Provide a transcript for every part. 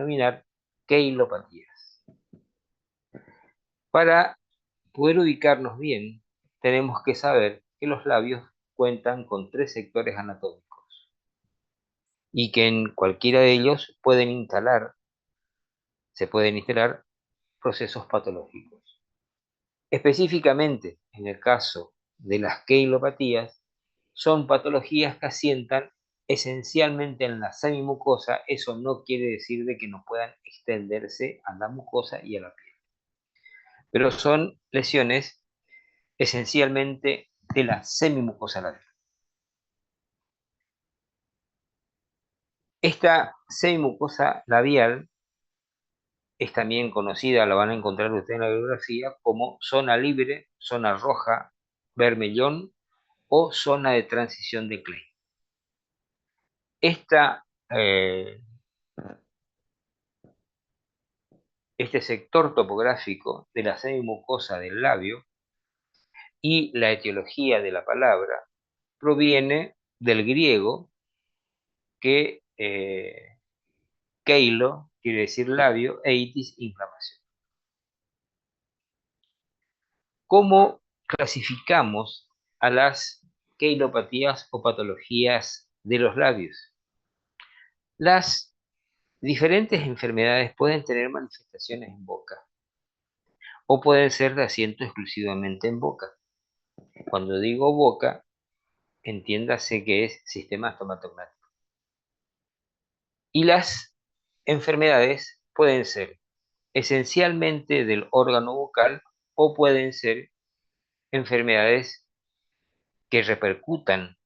denominar queilopatías. Para poder ubicarnos bien, tenemos que saber que los labios cuentan con 3 sectores anatómicos y que en cualquiera de ellos se pueden instalar procesos patológicos. Específicamente, en el caso de las queilopatías, son patologías que asientan esencialmente en la semimucosa. Eso no quiere decir de que no puedan extenderse a la mucosa y a la piel, pero son lesiones esencialmente de la semimucosa labial. Esta semimucosa labial es también conocida, la van a encontrar ustedes en la bibliografía, como zona libre, zona roja, vermellón o zona de transición de Klein. Este sector topográfico de la semimucosa del labio y la etiología de la palabra proviene del griego que keilo quiere decir labio, eitis, inflamación. ¿Cómo clasificamos a las queilopatías o patologías de los labios? Las diferentes enfermedades pueden tener manifestaciones en boca o pueden ser de asiento exclusivamente en boca. Cuando digo boca, entiéndase que es sistema estomatognático. Y las enfermedades pueden ser esencialmente del órgano bucal o pueden ser enfermedades que repercutan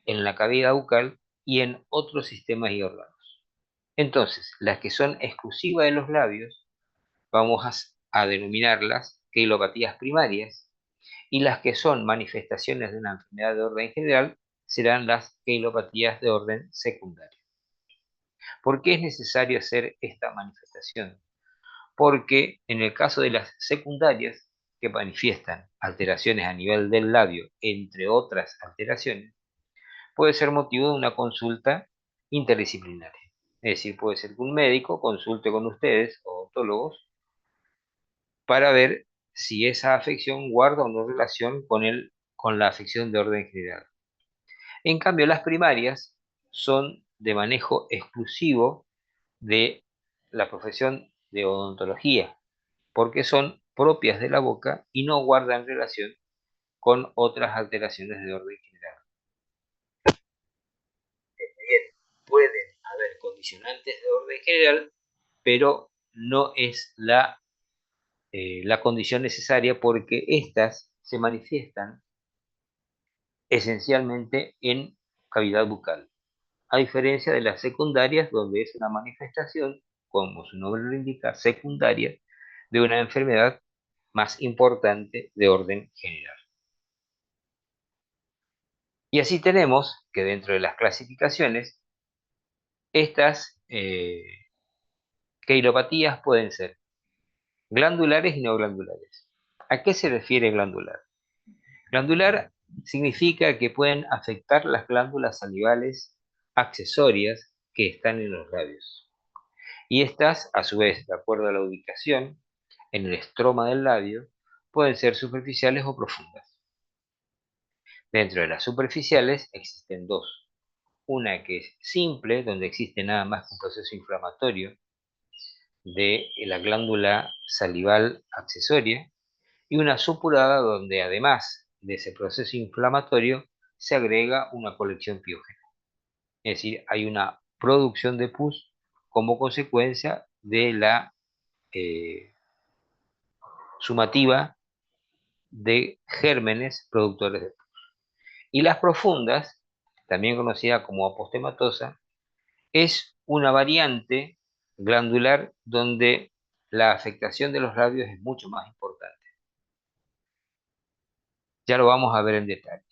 en la cavidad bucal y en otros sistemas y órganos. Entonces, las que son exclusivas de los labios, vamos a denominarlas queilopatías primarias, y las que son manifestaciones de una enfermedad de orden general serán las queilopatías de orden secundario. ¿Por qué es necesario hacer esta manifestación? Porque en el caso de las secundarias, que manifiestan alteraciones a nivel del labio, entre otras alteraciones, puede ser motivo de una consulta interdisciplinaria. Es decir, puede ser que un médico consulte con ustedes, odontólogos, para ver si esa afección guarda o no relación con la afección de orden general. En cambio, las primarias son de manejo exclusivo de la profesión de odontología, porque son propias de la boca y no guardan relación con otras alteraciones de orden general. Bien, pueden haber condicionantes de orden general, pero no es la condición necesaria, porque éstas se manifiestan esencialmente en cavidad bucal, a diferencia de las secundarias, donde es una manifestación, como su nombre lo indica, secundaria, de una enfermedad más importante de orden general. Y así tenemos que dentro de las clasificaciones, estas queilopatías pueden ser glandulares y no glandulares. ¿A qué se refiere glandular? Glandular significa que pueden afectar las glándulas salivales accesorias que están en los labios. Y estas, a su vez, de acuerdo a la ubicación en el estroma del labio, pueden ser superficiales o profundas. Dentro de las superficiales existen dos. Una que es simple, donde existe nada más que un proceso inflamatorio de la glándula salival accesoria, y una supurada, donde además de ese proceso inflamatorio se agrega una colección piógena. Es decir, hay una producción de pus como consecuencia de la sumativa de gérmenes productores de pus. Y las profundas, también conocida como apostematosa, es una variante glandular donde la afectación de los labios es mucho más importante. Ya lo vamos a ver en detalle.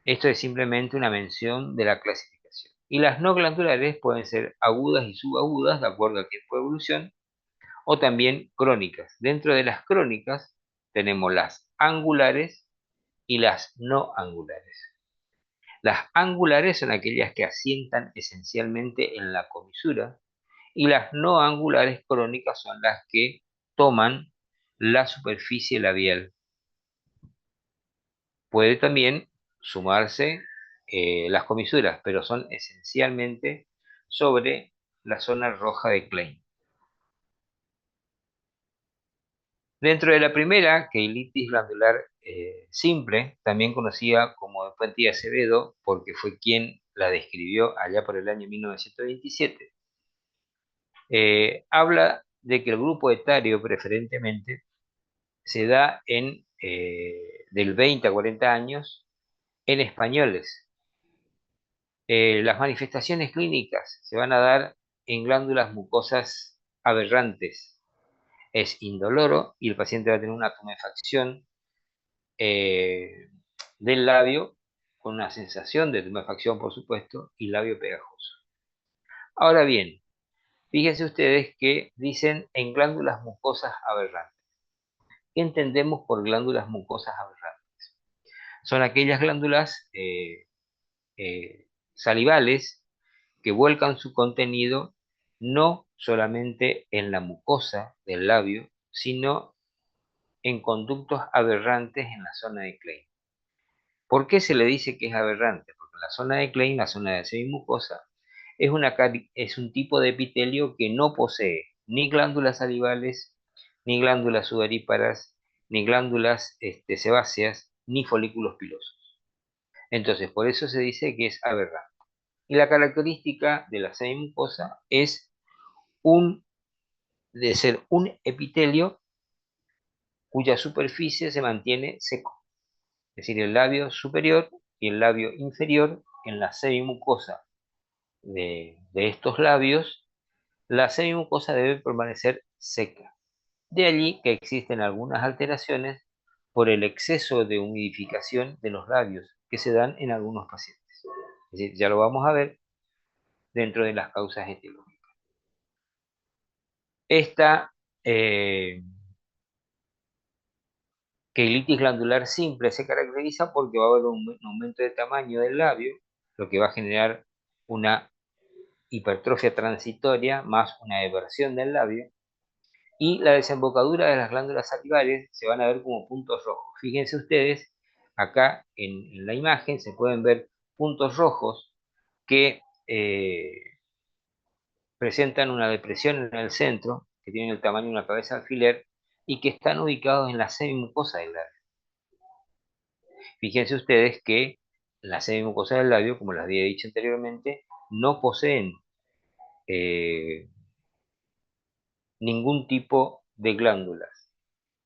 Esto es simplemente una mención de la clasificación. Y las no glandulares pueden ser agudas y subagudas, de acuerdo al tiempo de evolución, o también crónicas. Dentro de las crónicas tenemos las angulares y las no angulares. Las angulares son aquellas que asientan esencialmente en la comisura y las no angulares crónicas son las que toman la superficie labial. Puede también sumarse las comisuras, pero son esencialmente sobre la zona roja de Klein. Dentro de la primera, queilitis glandular simple, también conocida como de Puente y Acevedo, porque fue quien la describió allá por el año 1927, habla de que el grupo etario preferentemente se da del 20 a 40 años en españoles. Las manifestaciones clínicas se van a dar en glándulas mucosas aberrantes. Es indoloro y el paciente va a tener una tumefacción del labio con una sensación de tumefacción, por supuesto, y labio pegajoso. Ahora bien, fíjense ustedes que dicen en glándulas mucosas aberrantes. ¿Qué entendemos por glándulas mucosas aberrantes? Son aquellas glándulas salivales que vuelcan su contenido no solamente en la mucosa del labio, sino en conductos aberrantes en la zona de Klein. ¿Por qué se le dice que es aberrante? Porque la zona de Klein, la zona de semimucosa, es un tipo de epitelio que no posee ni glándulas salivales, ni glándulas sudoríparas, ni glándulas sebáceas, ni folículos pilosos. Entonces, por eso se dice que es aberrante. Y la característica de la semimucosa es de ser un epitelio cuya superficie se mantiene seco. Es decir, el labio superior y el labio inferior en la semimucosa de estos labios, la semimucosa debe permanecer seca. De allí que existen algunas alteraciones por el exceso de humidificación de los labios que se dan en algunos pacientes. Es decir, ya lo vamos a ver dentro de las causas etiológicas. Esta queilitis glandular simple se caracteriza porque va a haber un aumento de tamaño del labio, lo que va a generar una hipertrofia transitoria más una eversión del labio, y la desembocadura de las glándulas salivales se van a ver como puntos rojos. Fíjense ustedes, acá en la imagen se pueden ver puntos rojos que presentan una depresión en el centro, que tienen el tamaño de una cabeza de alfiler, y que están ubicados en la semimucosa del labio. Fíjense ustedes que las semimucosas del labio, como les había dicho anteriormente, no poseen ningún tipo de glándulas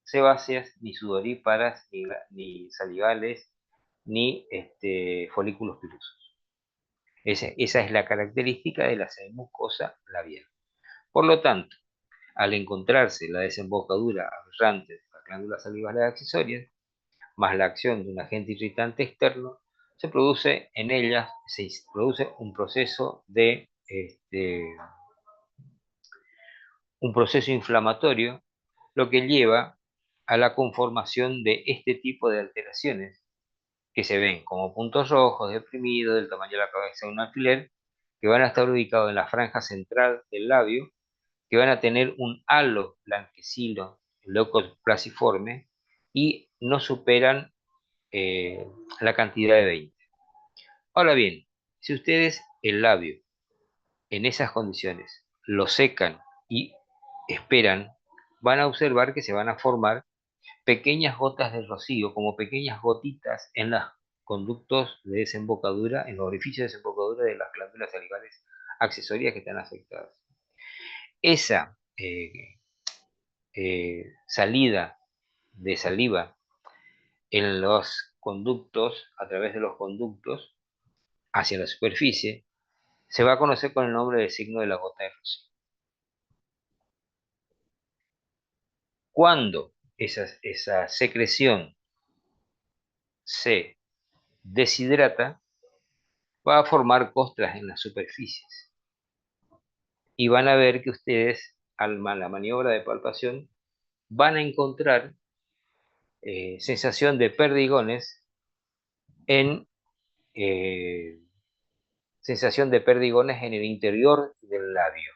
sebáceas, ni sudoríparas, ni salivales, ni folículos pilosos. Esa es la característica de la semimucosa labial. Por lo tanto, al encontrarse la desembocadura aberrante de las glándulas salivales accesorias, más la acción de un agente irritante externo, se produce en ellas, se produce un proceso un proceso inflamatorio, lo que lleva a la conformación de este tipo de alteraciones que se ven como puntos rojos, deprimidos, del tamaño de la cabeza de un alfiler, que van a estar ubicados en la franja central del labio, que van a tener un halo blanquecino, loco placiforme, y no superan la cantidad de 20. Ahora bien, si ustedes el labio en esas condiciones lo secan y esperan, van a observar que se van a formar pequeñas gotas de rocío, como pequeñas gotitas en los conductos de desembocadura, en los orificios de desembocadura de las glándulas salivales accesorias que están afectadas. Esa salida de saliva en los conductos, a través de los conductos hacia la superficie, se va a conocer con el nombre de signo de la gota de rocío. Cuando esa secreción se deshidrata, va a formar costras en las superficies. Y van a ver que ustedes, al la maniobra de palpación, van a encontrar sensación de perdigones en sensación de perdigones en el interior del labio.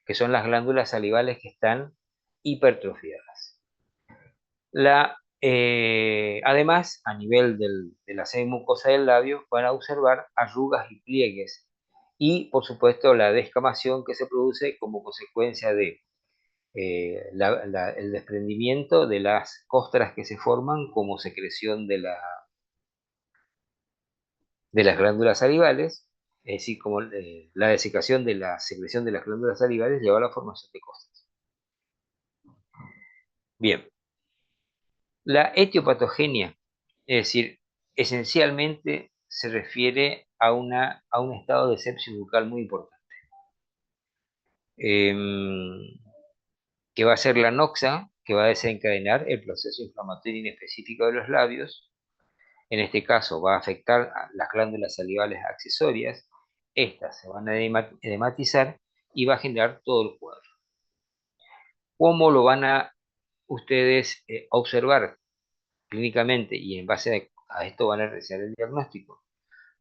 que son las glándulas salivales que están hipertrofiadas. Además, a nivel de la mucosa del labio, van a observar arrugas y pliegues y, por supuesto, la descamación que se produce como consecuencia de el desprendimiento de las costras que se forman como secreción de las glándulas salivales, es decir, como la desecación de la secreción de las glándulas salivales lleva a la formación de costras. Bien, la etiopatogenia, es decir, esencialmente se refiere a un estado de sepsis bucal muy importante, que va a ser la noxa, que va a desencadenar el proceso inflamatorio inespecífico de los labios. En este caso va a afectar a las glándulas salivales accesorias, estas se van a edematizar y va a generar todo el cuadro. ¿Cómo lo van a ustedes observar clínicamente y en base a esto van a realizar el diagnóstico?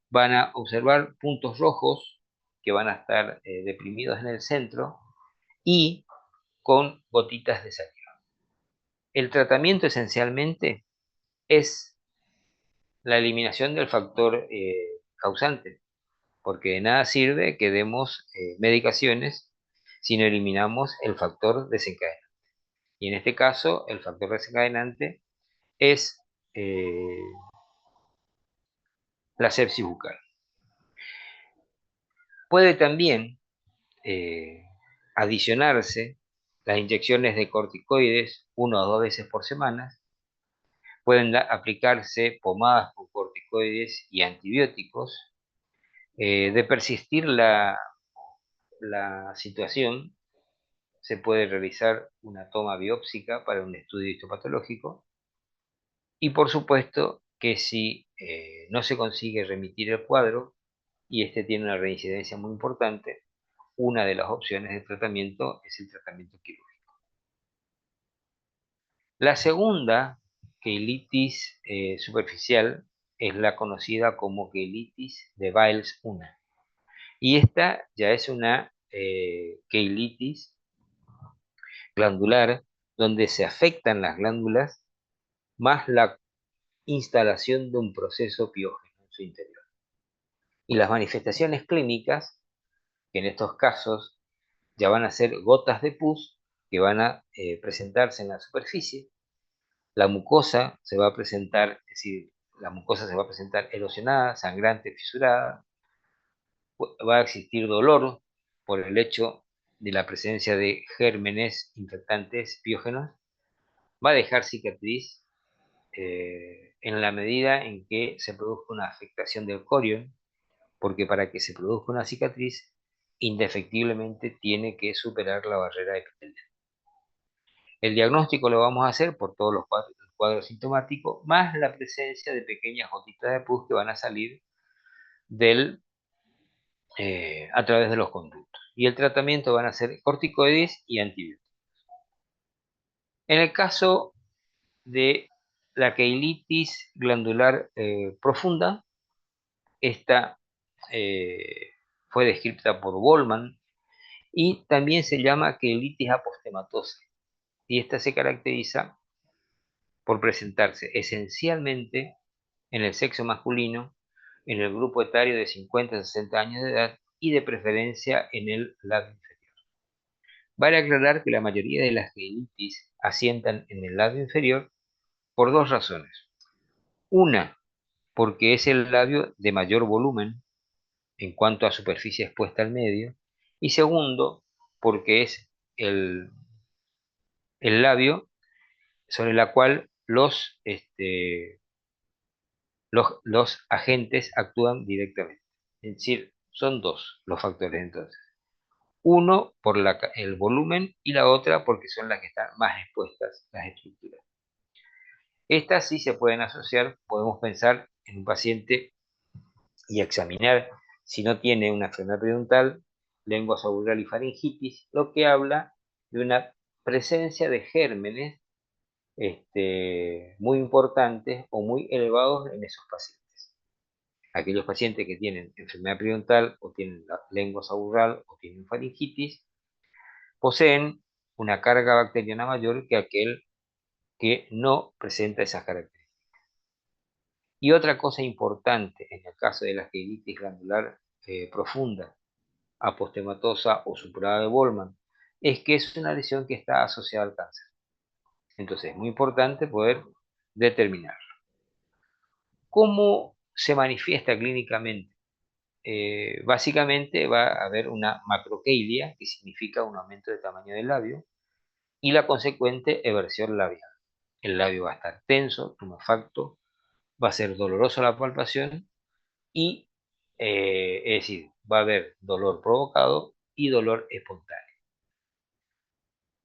Van a observar puntos rojos que van a estar deprimidos en el centro y con gotitas de saliva. El tratamiento esencialmente es la eliminación del factor causante, porque de nada sirve que demos medicaciones si no eliminamos el factor desencadenante. Y en este caso, el factor desencadenante es eh, la sepsis bucal. Puede también adicionarse las inyecciones de corticoides 1 o 2 veces por semana. Pueden aplicarse pomadas con corticoides y antibióticos. De persistir la situación, se puede realizar una toma biópsica para un estudio histopatológico. Y por supuesto que si no se consigue remitir el cuadro y este tiene una reincidencia muy importante, una de las opciones de tratamiento es el tratamiento quirúrgico. La segunda queilitis superficial es la conocida como queilitis de Weils 1. Y esta ya es una queilitis glandular donde se afectan las glándulas más la instalación de un proceso piógeno en su interior. Y las manifestaciones clínicas, que en estos casos ya van a ser gotas de pus que van a presentarse en la superficie. La mucosa se va a presentar, es decir, la mucosa se va a presentar erosionada, sangrante, fisurada. Va a existir dolor por el hecho de la presencia de gérmenes infectantes piógenos. Va a dejar cicatriz en la medida en que se produzca una afectación del corion, porque para que se produzca una cicatriz, indefectiblemente tiene que superar la barrera epitelial. El diagnóstico lo vamos a hacer por todos los cuadros sintomáticos, más la presencia de pequeñas gotitas de pus que van a salir a través de los conductos. Y el tratamiento van a ser corticoides y antibióticos. En el caso de la queilitis glandular profunda, esta fue descrita por Bollmann y también se llama queilitis apostematosa. Y esta se caracteriza por presentarse esencialmente en el sexo masculino, en el grupo etario de 50 a 60 años de edad y de preferencia en el labio inferior. Vale aclarar que la mayoría de las queilitis asientan en el labio inferior por dos razones. Una, porque es el labio de mayor volumen en cuanto a superficie expuesta al medio. Y segundo, porque es el labio sobre la cual los agentes actúan directamente. Es decir, son dos los factores entonces. Uno por el volumen y la otra porque son las que están más expuestas las estructuras. Estas sí se pueden asociar, podemos pensar en un paciente y examinar si no tiene una enfermedad periodontal, lengua subdural y faringitis, lo que habla de una presencia de gérmenes muy importantes o muy elevados en esos pacientes. Aquellos pacientes que tienen enfermedad periodontal o tienen la lengua subdural o tienen faringitis, poseen una carga bacteriana mayor que aquel que no presenta esas características. Y otra cosa importante en el caso de la queilitis glandular profunda, apostematosa o supurada de Bollmann, es que es una lesión que está asociada al cáncer. Entonces es muy importante poder determinar. ¿Cómo se manifiesta clínicamente? Básicamente va a haber una macroqueilia, que significa un aumento de tamaño del labio, y la consecuente eversión labial. El labio va a estar tenso, tumefacto, va a ser dolorosa la palpación y, es decir, va a haber dolor provocado y dolor espontáneo.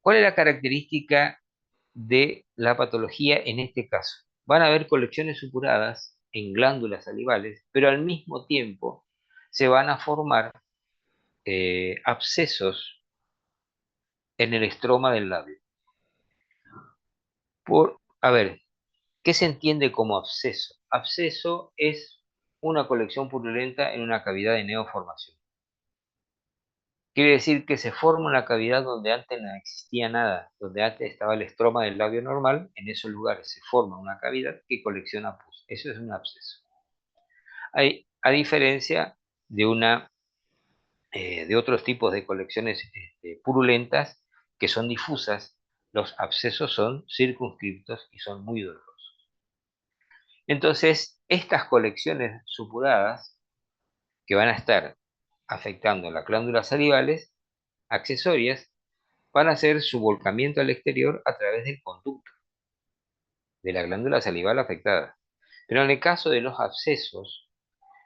¿Cuál es la característica de la patología en este caso? Van a haber colecciones supuradas en glándulas salivales, pero al mismo tiempo se van a formar abscesos en el estroma del labio. A ver, ¿qué se entiende como absceso? Absceso es una colección purulenta en una cavidad de neoformación. Quiere decir que se forma una cavidad donde antes no existía nada, donde antes estaba el estroma del labio normal, en esos lugares se forma una cavidad que colecciona pus. Eso es un absceso. A diferencia de, de otros tipos de colecciones purulentas que son difusas, los abscesos son circunscriptos y son muy dolorosos. Entonces, estas colecciones supuradas que van a estar afectando las glándulas salivales accesorias van a hacer su volcamiento al exterior a través del conducto de la glándula salival afectada. Pero en el caso de los abscesos,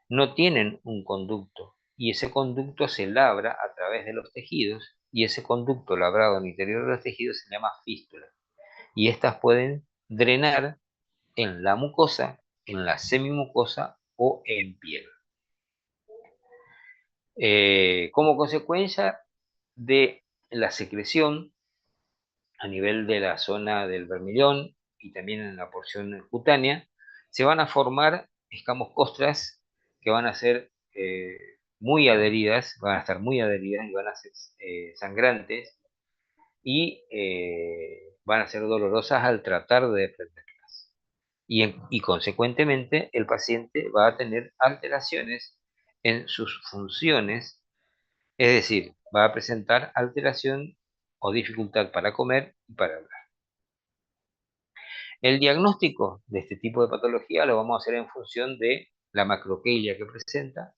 no tienen un conducto y ese conducto se labra a través de los tejidos y ese conducto labrado en el interior de los tejidos se llama fístula. Y estas pueden drenar en la mucosa, en la semimucosa o en piel. Como consecuencia de la secreción a nivel de la zona del vermillón y también en la porción cutánea, se van a formar escamos costras que van a ser muy adheridas, van a estar muy adheridas y van a ser sangrantes y van a ser dolorosas al tratar de desprenderlas. Y consecuentemente el paciente va a tener alteraciones en sus funciones, es decir, va a presentar alteración o dificultad para comer y para hablar. El diagnóstico de este tipo de patología lo vamos a hacer en función de la macroqueilia que presenta,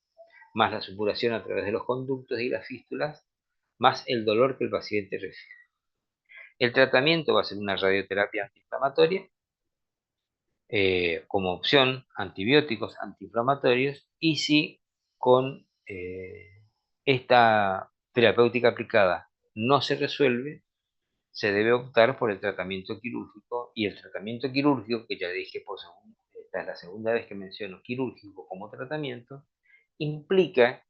más la supuración a través de los conductos y las fístulas, más el dolor que el paciente recibe. El tratamiento va a ser una radioterapia antiinflamatoria, como opción antibióticos antiinflamatorios, y si con esta terapéutica aplicada no se resuelve, se debe optar por el tratamiento quirúrgico, y el tratamiento quirúrgico, que ya dije esta es la segunda vez que menciono quirúrgico como tratamiento, implica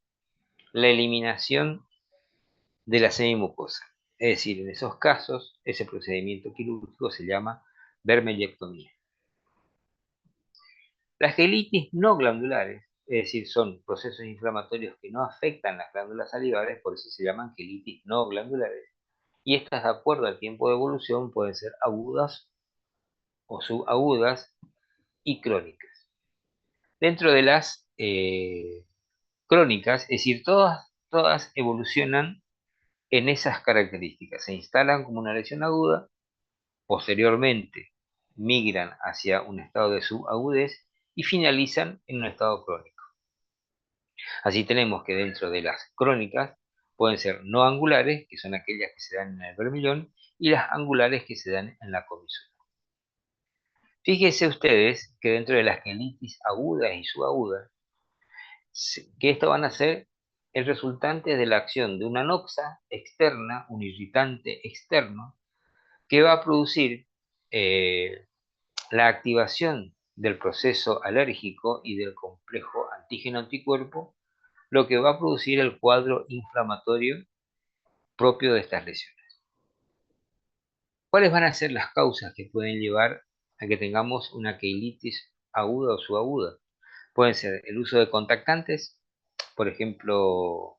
la eliminación de la semimucosa. Es decir, en esos casos, ese procedimiento quirúrgico se llama vermellectomía. Las quelitis no glandulares, es decir, son procesos inflamatorios que no afectan las glándulas salivales, por eso se llaman quelitis no glandulares, y estas, de acuerdo al tiempo de evolución, pueden ser agudas o subagudas y crónicas. Dentro de las crónicas, es decir, todas evolucionan en esas características, se instalan como una lesión aguda, posteriormente migran hacia un estado de subagudez y finalizan en un estado crónico. Así tenemos que dentro de las crónicas pueden ser no angulares, que son aquellas que se dan en el vermillón, y las angulares que se dan en la comisura. Fíjense ustedes que dentro de las quelitis agudas y subagudas, que esto van a ser el resultante de la acción de una noxa externa, un irritante externo, que va a producir la activación del proceso alérgico y del complejo antígeno-anticuerpo, lo que va a producir el cuadro inflamatorio propio de estas lesiones. ¿Cuáles van a ser las causas que pueden llevar a que tengamos una queilitis aguda o subaguda? Pueden ser el uso de contactantes, por ejemplo,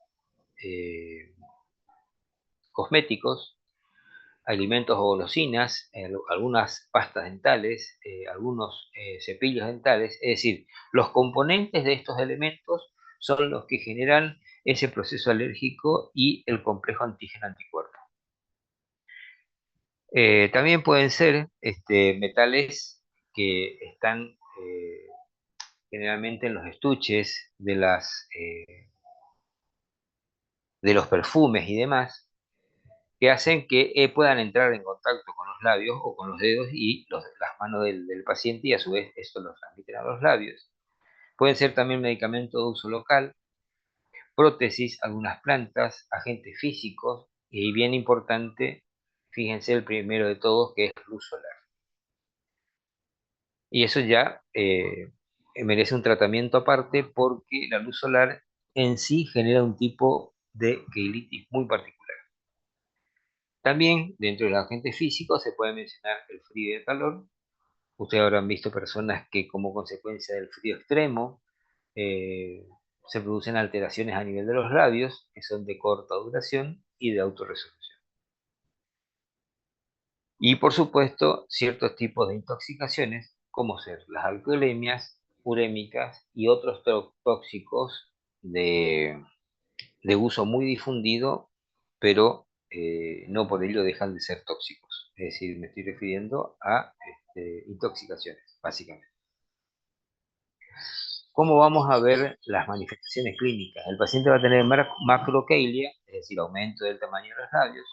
cosméticos, alimentos o golosinas, algunas pastas dentales, algunos cepillos dentales. Es decir, los componentes de estos elementos son los que generan ese proceso alérgico y el complejo antígeno-anticuerpo. También pueden ser metales que están generalmente en los estuches de los perfumes y demás, que hacen que puedan entrar en contacto con los labios o con los dedos y las manos del paciente, y a su vez esto lo transmiten a los labios. Pueden ser también medicamentos de uso local, prótesis, algunas plantas, agentes físicos, y bien importante, fíjense el primero de todos, que es luz solar. Y eso ya merece un tratamiento aparte, porque la luz solar en sí genera un tipo de queilitis muy particular. También dentro de los agentes físicos se puede mencionar el frío y el calor. Ustedes habrán visto personas que como consecuencia del frío extremo eh, se producen alteraciones a nivel de los labios, que son de corta duración y de autorresolución. Y por supuesto, ciertos tipos de intoxicaciones, como ser las alcoholemias, urémicas y otros tóxicos de uso muy difundido, pero no por ello dejan de ser tóxicos. Es decir, me estoy refiriendo a intoxicaciones, básicamente. ¿Cómo vamos a ver las manifestaciones clínicas? El paciente va a tener macroqueilia, es decir, aumento del tamaño de los labios.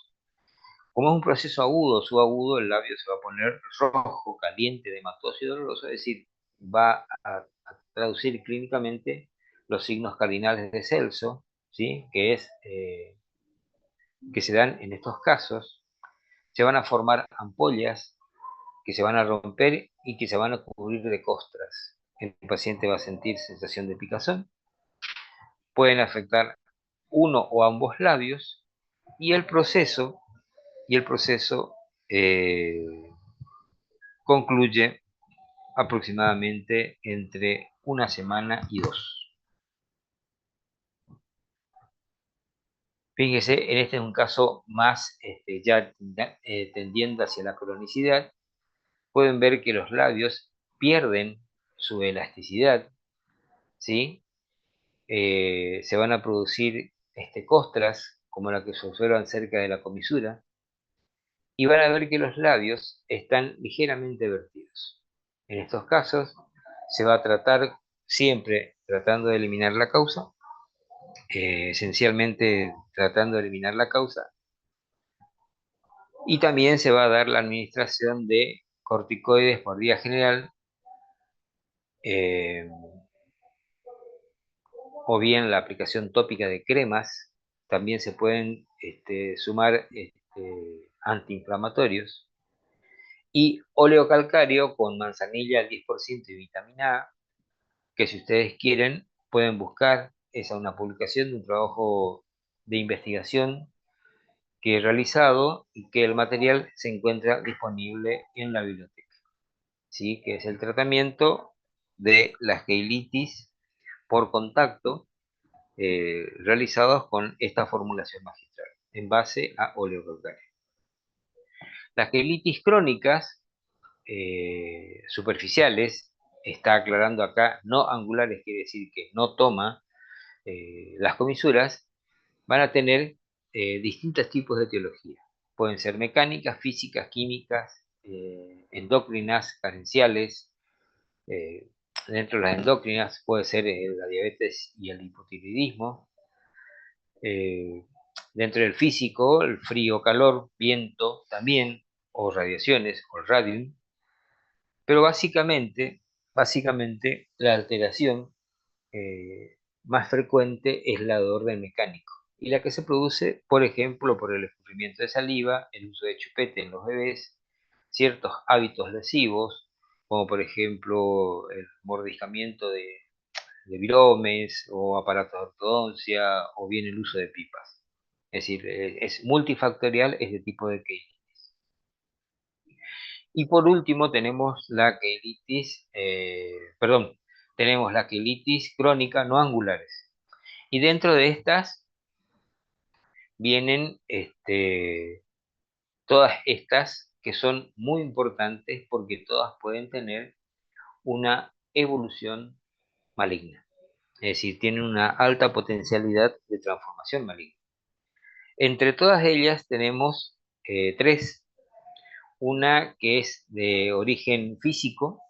Como es un proceso agudo, subagudo, el labio se va a poner rojo, caliente, edematoso y doloroso, es decir, va a traducir clínicamente los signos cardinales de Celso, ¿sí? Que se dan en estos casos. Se van a formar ampollas que se van a romper y que se van a cubrir de costras. El paciente va a sentir sensación de picazón. Pueden afectar uno o ambos labios, y el proceso eh, concluye aproximadamente entre una semana y 2. Fíjese, en este es un caso más ya tendiendo hacia la cronicidad. Pueden ver que los labios pierden su elasticidad, ¿sí? Se van a producir costras, como la que se observan cerca de la comisura, y van a ver que los labios están ligeramente vertidos. En estos casos se va a tratar siempre tratando de eliminar la causa, esencialmente tratando de eliminar la causa, y también se va a dar la administración de corticoides por vía general, eh, o bien la aplicación tópica de cremas. También se pueden sumar antiinflamatorios, y óleo calcáreo con manzanilla al 10% y vitamina A, que si ustedes quieren pueden buscar, es una publicación de un trabajo de investigación que he realizado y que el material se encuentra disponible en la biblioteca, ¿sí? Que es el tratamiento de las queilitis por contacto, realizados con esta formulación magistral en base a óleo calcáreo. Las queilitis crónicas superficiales, está aclarando acá, no angulares, quiere decir que no toma las comisuras, van a tener distintos tipos de etiología. Pueden ser mecánicas, físicas, químicas, endocrinas, carenciales. eh, Dentro de las endocrinas puede ser la diabetes y el hipotiroidismo. eh, Dentro del físico, el frío, calor, viento también, o radiaciones, o radium. Pero básicamente la alteración más frecuente es la de orden mecánico, y la que se produce, por ejemplo, por el escurrimiento de saliva, el uso de chupete en los bebés, ciertos hábitos lesivos, como por ejemplo el mordiscamiento de viromes o aparatos de ortodoncia, o bien el uso de pipas. Es decir, es multifactorial este tipo de queilitis. Y por último tenemos la queilitis, perdón, tenemos la queilitis crónica no angulares. Y dentro de estas vienen todas estas que son muy importantes porque todas pueden tener una evolución maligna. Es decir, tienen una alta potencialidad de transformación maligna. Entre todas ellas tenemos tres. Una que es de origen físico,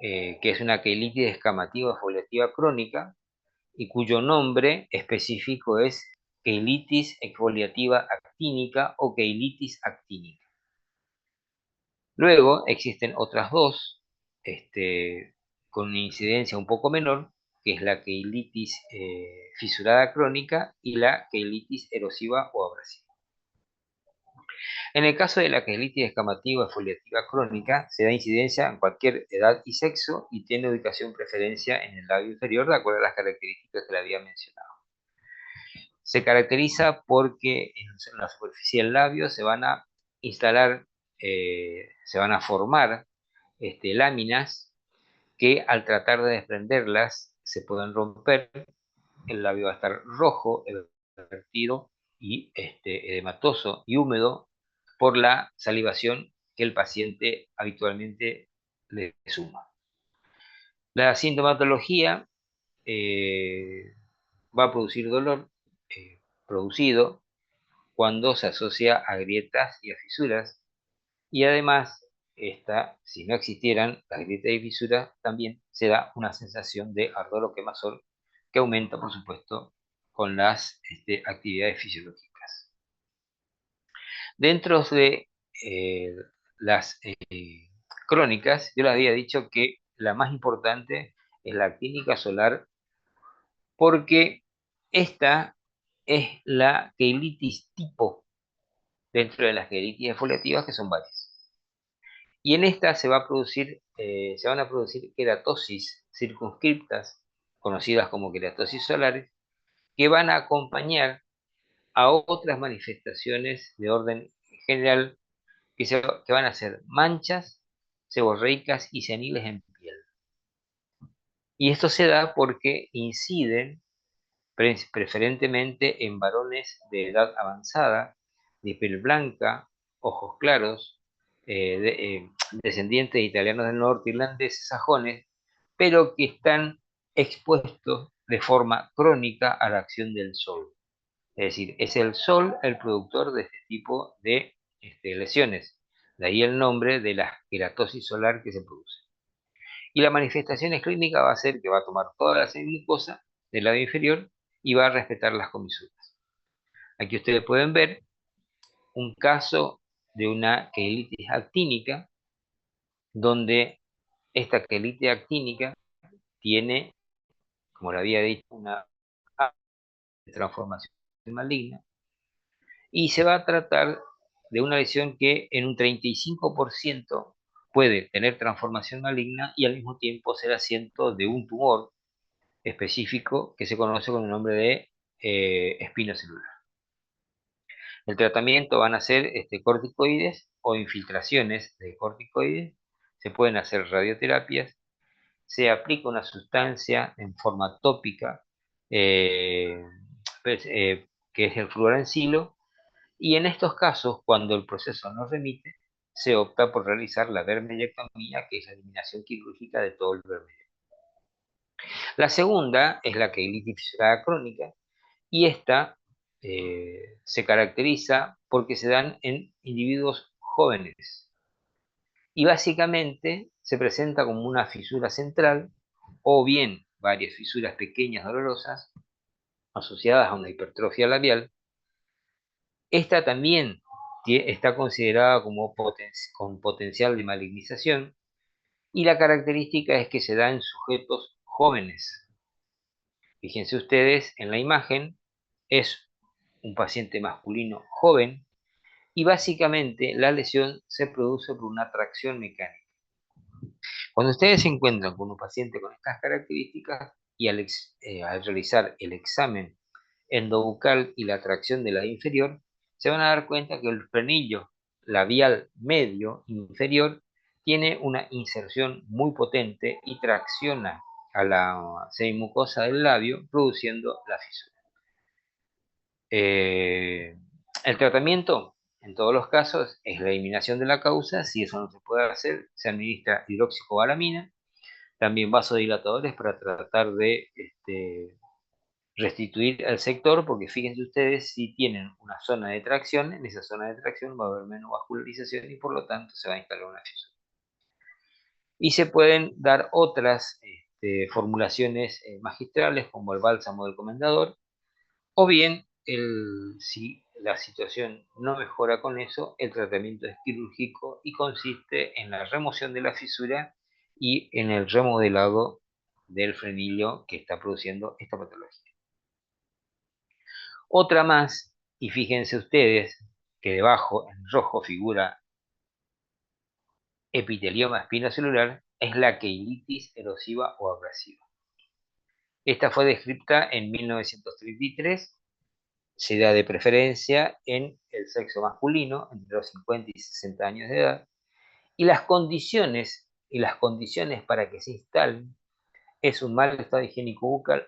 que es una queilitis descamativa foliativa crónica, y cuyo nombre específico es queilitis exfoliativa actínica o queilitis actínica. Luego existen otras dos, con una incidencia un poco menor, que es la queilitis fisurada crónica y la queilitis erosiva o abrasiva. En el caso de la queilitis descamativa foliativa crónica, se da incidencia en cualquier edad y sexo y tiene ubicación preferencia en el labio inferior de acuerdo a las características que le había mencionado. Se caracteriza porque en la superficie del labio se van a instalar, se van a formar láminas que al tratar de desprenderlas se pueden romper, el labio va a estar rojo, vertido y edematoso y húmedo por la salivación que el paciente habitualmente le suma. La sintomatología va a producir dolor producido cuando se asocia a grietas y a fisuras, y además, si no existieran las grietas y fisuras, también se da una sensación de ardor o quemazón que aumenta, por supuesto, con las actividades fisiológicas. Dentro de las crónicas, yo les había dicho que la más importante es la actínica solar, porque esta es la queilitis tipo dentro de las queilitis exfoliativas, que son varias. Y en esta se van a producir queratosis circunscriptas, conocidas como queratosis solares, que van a acompañar a otras manifestaciones de orden general que van a ser manchas, seborreicas y seniles en piel. Y esto se da porque inciden preferentemente en varones de edad avanzada, de piel blanca, ojos claros, descendientes de italianos del norte, irlandeses, sajones, pero que están expuestos de forma crónica a la acción del sol. Es decir, es el sol el productor de este tipo de lesiones. De ahí el nombre de la queratosis solar que se produce. Y la manifestación clínica va a ser que va a tomar toda la mucosa del lado inferior y va a respetar las comisuras. Aquí ustedes pueden ver un caso de una queilitis actínica, donde esta queilitis actínica tiene, como le había dicho, una transformación maligna, y se va a tratar de una lesión que en un 35% puede tener transformación maligna y al mismo tiempo ser asiento de un tumor específico que se conoce con el nombre de espino celular. El tratamiento van a ser corticoides o infiltraciones de corticoides, se pueden hacer radioterapias, se aplica una sustancia en forma tópica, que es el fluorancilo, y en estos casos, cuando el proceso no remite, se opta por realizar la vermellectomía, que es la eliminación quirúrgica de todo el vermelho. La segunda es la queilitis fisurada crónica, y esta se caracteriza porque se dan en individuos jóvenes y básicamente se presenta como una fisura central o bien varias fisuras pequeñas dolorosas asociadas a una hipertrofia labial. Esta también está considerada como con potencial de malignización, y la característica es que se da en sujetos jóvenes. Fíjense ustedes en la imagen, es un paciente masculino joven y básicamente la lesión se produce por una tracción mecánica. Cuando ustedes se encuentran con un paciente con estas características y al realizar el examen endobucal y la tracción de la inferior, se van a dar cuenta que el frenillo labial medio inferior tiene una inserción muy potente y tracciona a la semimucosa del labio, produciendo la fisura. Eh, el tratamiento, en todos los casos, es la eliminación de la causa. Si eso no se puede hacer, se administra hidroxicobalamina, también vasodilatadores para tratar de restituir el sector, porque fíjense ustedes, si tienen una zona de tracción, en esa zona de tracción va a haber menos vascularización y por lo tanto se va a instalar una fisura. Y se pueden dar otras formulaciones magistrales como el bálsamo del comendador, o bien, si la situación no mejora con eso, el tratamiento es quirúrgico y consiste en la remoción de la fisura y en el remodelado del frenillo que está produciendo esta patología. Otra más, y fíjense ustedes que debajo en rojo figura epitelioma espinocelular, es la queilitis erosiva o abrasiva. Esta fue descrita en 1933, se da de preferencia en el sexo masculino, entre los 50 y 60 años de edad, y las condiciones para que se instalen es un mal estado higiénico bucal,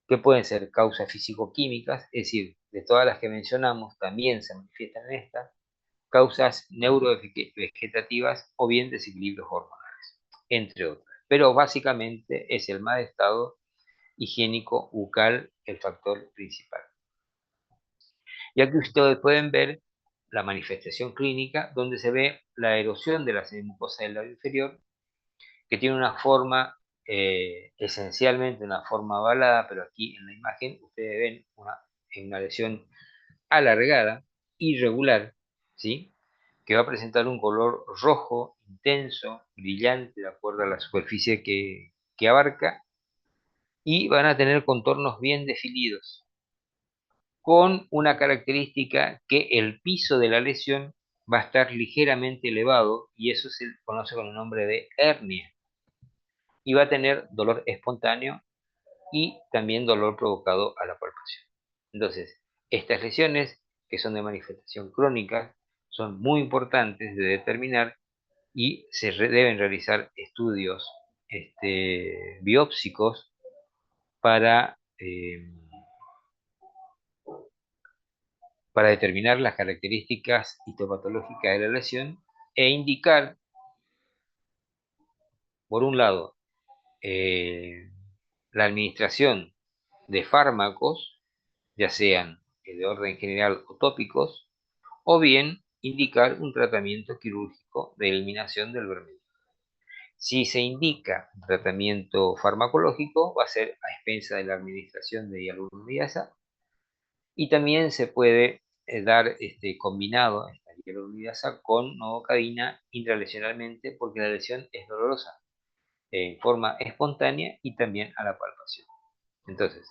que pueden ser causas físico-químicas, es decir, de todas las que mencionamos, también se manifiestan en estas, causas neurovegetativas o bien desequilibrios hormonales, entre otras. Pero básicamente es el mal estado higiénico bucal el factor principal. Y aquí ustedes pueden ver la manifestación clínica donde se ve la erosión de la semimucosa del labio inferior, que tiene una forma, esencialmente una forma ovalada, pero aquí en la imagen ustedes ven una lesión alargada, irregular, ¿sí? Que va a presentar un color rojo, intenso, brillante, de acuerdo a la superficie que abarca, y van a tener contornos bien definidos, con una característica que el piso de la lesión va a estar ligeramente elevado, y eso se conoce con el nombre de hernia, y va a tener dolor espontáneo y también dolor provocado a la palpación. Entonces, estas lesiones, que son de manifestación crónica, son muy importantes de determinar y deben realizar estudios biópsicos para, para determinar las características histopatológicas de la lesión e indicar, por un lado, la administración de fármacos, ya sean de orden general o tópicos, o bien indicar un tratamiento quirúrgico de eliminación del vermelho. Si se indica un tratamiento farmacológico, va a ser a expensa de la administración de hialuronidasa, y también se puede dar combinado esta hialuronidasa con novocaína intralesionalmente, porque la lesión es dolorosa en forma espontánea y también a la palpación. Entonces,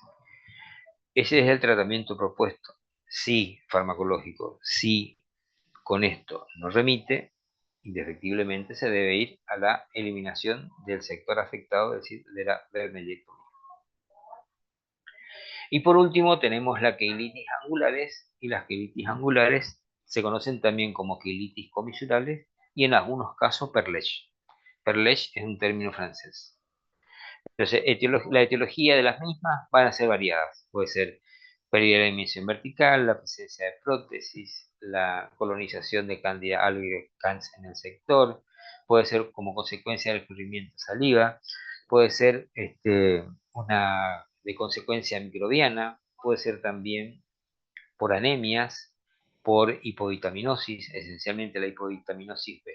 ese es el tratamiento propuesto. Si farmacológico, si con esto no remite, indefectiblemente se debe ir a la eliminación del sector afectado, es decir, de la vermellectomía. Y por último tenemos la queilitis angulares, y las queilitis angulares se conocen también como queilitis comisurales y en algunos casos perlèche. Perlèche es un término francés. Entonces, la etiología de las mismas van a ser variadas. Puede ser pérdida de dimensión vertical, la presencia de prótesis, la colonización de Candida albicans en el sector, puede ser como consecuencia del escurrimiento de saliva, puede ser una de consecuencia microbiana, puede ser también por anemias, por hipovitaminosis, esencialmente la hipovitaminosis B.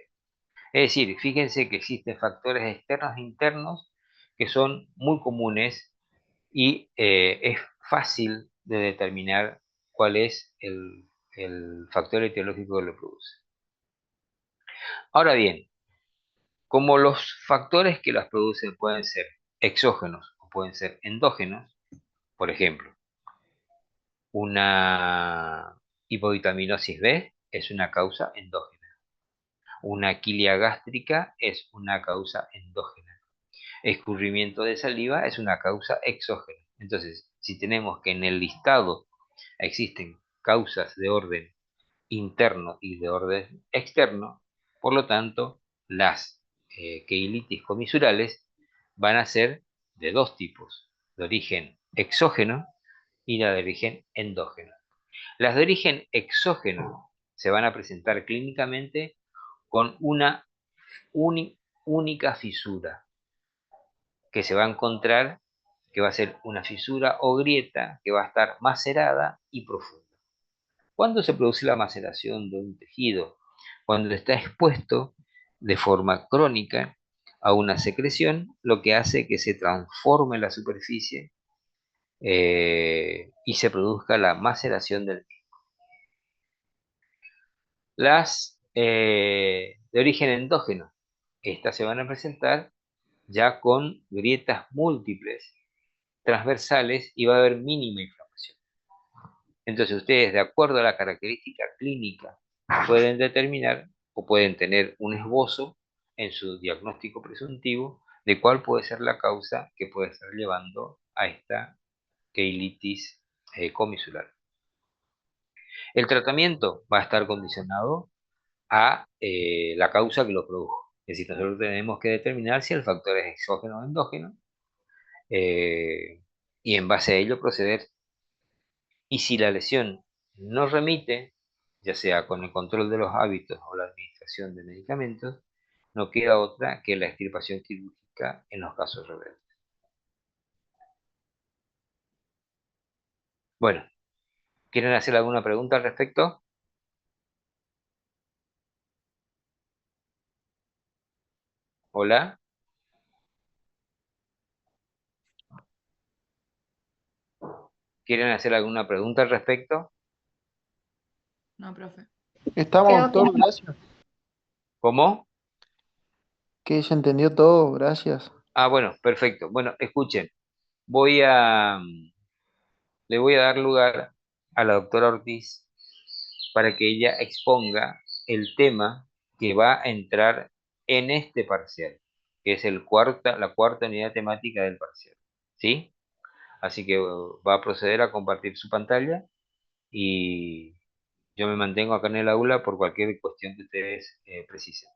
Es decir, fíjense que existen factores externos e internos que son muy comunes y es fácil de determinar cuál es el factor etiológico que lo produce. Ahora bien, como los factores que las producen pueden ser exógenos o pueden ser endógenos, por ejemplo, una hipovitaminosis B es una causa endógena, una quilia gástrica es una causa endógena, escurrimiento de saliva es una causa exógena. Entonces, si tenemos que en el listado existen causas de orden interno y de orden externo, por lo tanto, las queilitis comisurales van a ser de dos tipos: de origen exógeno, y la de origen endógeno. Las de origen exógeno se van a presentar clínicamente con una única fisura que se va a encontrar, que va a ser una fisura o grieta que va a estar macerada y profunda. ¿Cuándo se produce la maceración de un tejido? Cuando está expuesto de forma crónica a una secreción, lo que hace que se transforme la superficie y se produzca la maceración del mismo. Las de origen endógeno, estas se van a presentar ya con grietas múltiples, transversales, y va a haber mínima inflamación. Entonces ustedes, de acuerdo a la característica clínica, pueden determinar o pueden tener un esbozo en su diagnóstico presuntivo de cuál puede ser la causa que puede estar llevando a esta queilitis comisular. El tratamiento va a estar condicionado a la causa que lo produjo. Es decir, nosotros tenemos que determinar si el factor es exógeno o endógeno, y en base a ello proceder. Y si la lesión no remite, ya sea con el control de los hábitos o la administración de medicamentos, no queda otra que la extirpación quirúrgica en los casos rebeldes. Bueno, ¿quieren hacer alguna pregunta al respecto? Hola, ¿quieren hacer alguna pregunta al respecto? No, profe. Estamos, Quedó doctor, claro. gracias. ¿Cómo? Que se entendió todo, gracias. Ah, bueno, perfecto. Bueno, escuchen, voy a, le voy a dar lugar a la doctora Ortiz para que ella exponga el tema que va a entrar en este parcial, que es la cuarta unidad temática del parcial. ¿Sí? Así que va a proceder a compartir su pantalla y yo me mantengo acá en el aula por cualquier cuestión que ustedes precisen.